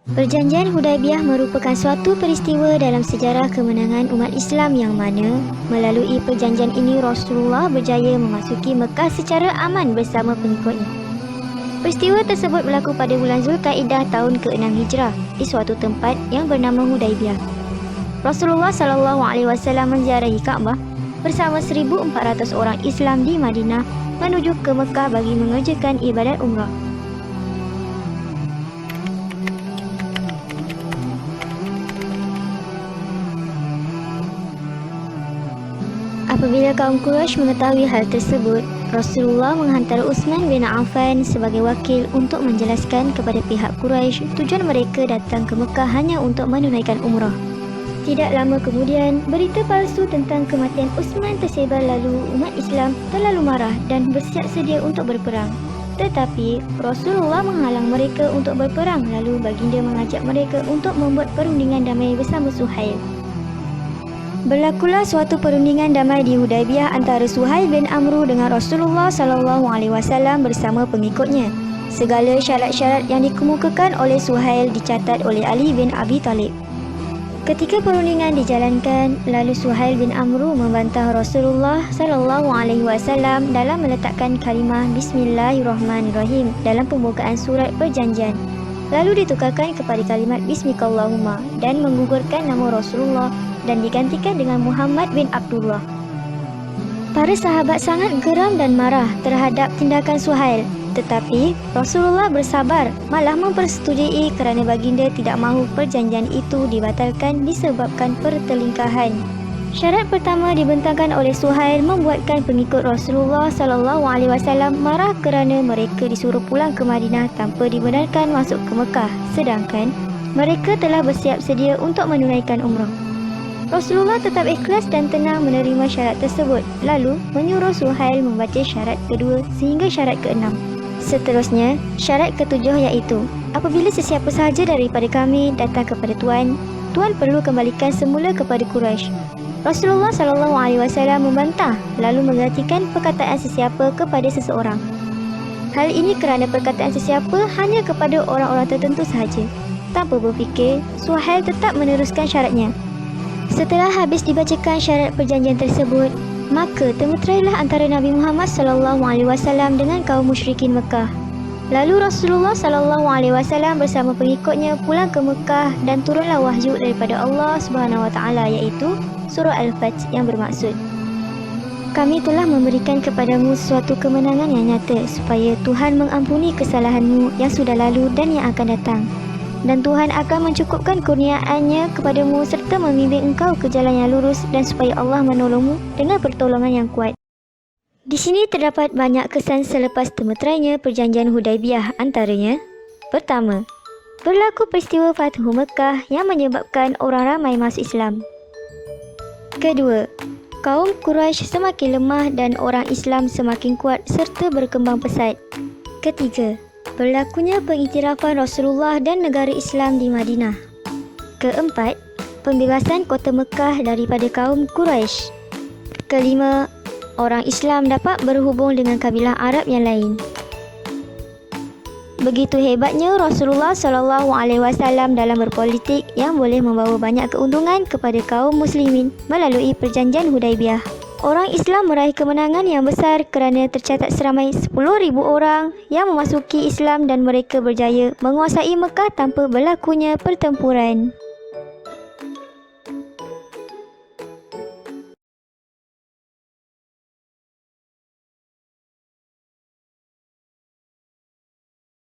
Perjanjian Hudaibiyah merupakan suatu peristiwa dalam sejarah kemenangan umat Islam yang mana melalui perjanjian ini Rasulullah berjaya memasuki Mekah secara aman bersama pengikutnya. Peristiwa tersebut berlaku pada bulan Zulkaidah tahun ke-6 Hijrah di suatu tempat yang bernama Hudaibiyah. Rasulullah SAW menziarahi Kaabah bersama 1,400 orang Islam di Madinah menuju ke Mekah bagi mengerjakan ibadat umrah. Apabila kaum Quraisy mengetahui hal tersebut, Rasulullah menghantar Utsman bin Affan sebagai wakil untuk menjelaskan kepada pihak Quraisy tujuan mereka datang ke Mekah hanya untuk menunaikan umrah. Tidak lama kemudian, berita palsu tentang kematian Utsman tersebar lalu umat Islam terlalu marah dan bersiap sedia untuk berperang. Tetapi Rasulullah menghalang mereka untuk berperang lalu baginda mengajak mereka untuk membuat perundingan damai bersama Suhail. Berlakulah suatu perundingan damai di Hudaibiyah antara Suhail bin Amru dengan Rasulullah SAW bersama pengikutnya. Segala syarat-syarat yang dikemukakan oleh Suhail dicatat oleh Ali bin Abi Talib. Ketika perundingan dijalankan, lalu Suhail bin Amru membantah Rasulullah SAW dalam meletakkan kalimah Bismillahirrahmanirrahim dalam pembukaan surat perjanjian. Lalu ditukarkan kepada kalimat Bismikallahumma dan menggugurkan nama Rasulullah dan digantikan dengan Muhammad bin Abdullah. Para sahabat sangat geram dan marah terhadap tindakan Suhail, tetapi Rasulullah bersabar, malah mempersetujui kerana baginda tidak mahu perjanjian itu dibatalkan disebabkan pertelingkahan. Syarat pertama dibentangkan oleh Suhail membuatkan pengikut Rasulullah SAW marah kerana mereka disuruh pulang ke Madinah tanpa dibenarkan masuk ke Mekah, sedangkan mereka telah bersiap sedia untuk menunaikan umrah. Rasulullah tetap ikhlas dan tenang menerima syarat tersebut, lalu menyuruh Suhail membaca syarat kedua sehingga syarat ke-6. Seterusnya, syarat ke-7 iaitu, apabila sesiapa sahaja daripada kami datang kepada Tuan perlu kembalikan semula kepada Quraisy. Rasulullah SAW membantah, lalu menggantikan perkataan sesiapa kepada seseorang. Hal ini kerana perkataan sesiapa hanya kepada orang-orang tertentu sahaja. Tanpa berfikir, Suhail tetap meneruskan syaratnya. Setelah habis dibacakan syarat perjanjian tersebut, maka termeterailah antara Nabi Muhammad SAW dengan kaum musyrikin Mekah. Lalu Rasulullah SAW bersama pengikutnya pulang ke Mekah dan turunlah wahyu daripada Allah SWT iaitu surah Al-Fath yang bermaksud, kami telah memberikan kepadamu suatu kemenangan yang nyata supaya Tuhan mengampuni kesalahanmu yang sudah lalu dan yang akan datang. Dan Tuhan akan mencukupkan kurniaannya kepadamu serta membimbing engkau ke jalan yang lurus dan supaya Allah menolongmu dengan pertolongan yang kuat. Di sini terdapat banyak kesan selepas termeterainya perjanjian Hudaibiyah, antaranya, pertama, berlaku peristiwa Fathu Mekah yang menyebabkan orang ramai masuk Islam. Kedua, kaum Quraisy semakin lemah dan orang Islam semakin kuat serta berkembang pesat. Ketiga, berlakunya pengiktirafan Rasulullah dan negara Islam di Madinah. Keempat, pembebasan kota Mekah daripada kaum Quraisy. Kelima, orang Islam dapat berhubung dengan kabilah Arab yang lain. Begitu hebatnya Rasulullah SAW dalam berpolitik yang boleh membawa banyak keuntungan kepada kaum muslimin melalui perjanjian Hudaibiyah. Orang Islam meraih kemenangan yang besar kerana tercatat seramai 10,000 orang yang memasuki Islam dan mereka berjaya menguasai Mekah tanpa berlakunya pertempuran.